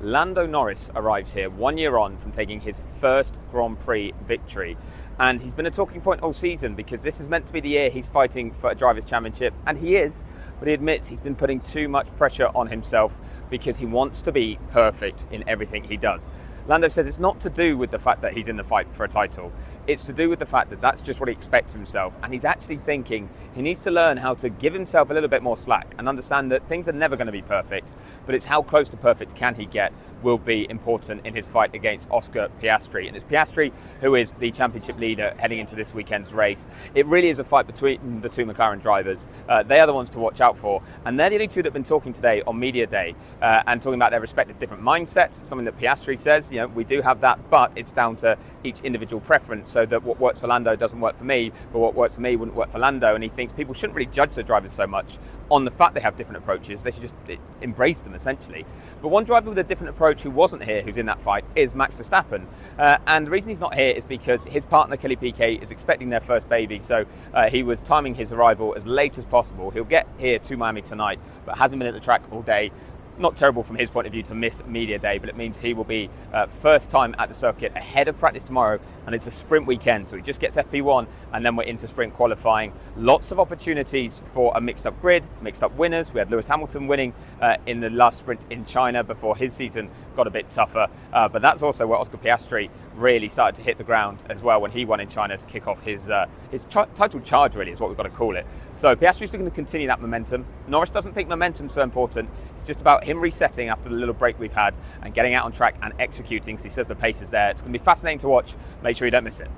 Lando Norris arrives here 1 year on from taking his first Grand Prix victory. And he's been a talking point all season because this is meant to be the year he's fighting for a Drivers' Championship, and he is, but he admits he's been putting too much pressure on himself because he wants to be perfect in everything he does. Lando says it's not to do with the fact that he's in the fight for a title, it's to do with the fact that that's just what he expects of himself, and he's actually thinking he needs to learn how to give himself a little bit more slack and understand that things are never going to be perfect, but it's how close to perfect can he get will be important in his fight against Oscar Piastri. And it's Piastri who is the championship leader heading into this weekend's race. It really is a fight between the two McLaren drivers. They are the ones to watch out for, and they're the only two that have been talking today on media day and talking about their respective different mindsets, something that Piastri says, we do have that, but it's down to each individual preference, so that what works for Lando doesn't work for me, but what works for me wouldn't work for Lando. And he thinks people shouldn't really judge the drivers so much on the fact they have different approaches. They should just embrace them, essentially. But one driver with a different approach who wasn't here, who's in that fight, is Max Verstappen. And the reason he's not here is because his partner, Kelly Piquet, is expecting their first baby. So he was timing his arrival as late as possible. He'll get here to Miami tonight, but hasn't been at the track all day. Not terrible from his point of view to miss media day, but it means he will be first time at the circuit ahead of practice tomorrow, and it's a sprint weekend, so he just gets FP1 and then we're into sprint qualifying. Lots of opportunities for a mixed up grid, mixed up winners. We had Lewis Hamilton winning in the last sprint in China before his season got a bit tougher, but that's also where Oscar Piastri really started to hit the ground as well when he won in China to kick off his title charge, really is what we've got to call it. So Piastri's looking to continue that momentum. Norris doesn't think momentum's so important. It's just about him resetting after the little break we've had and getting out on track and executing, because he says the pace is there. It's going to be fascinating to watch. Make sure you don't miss it.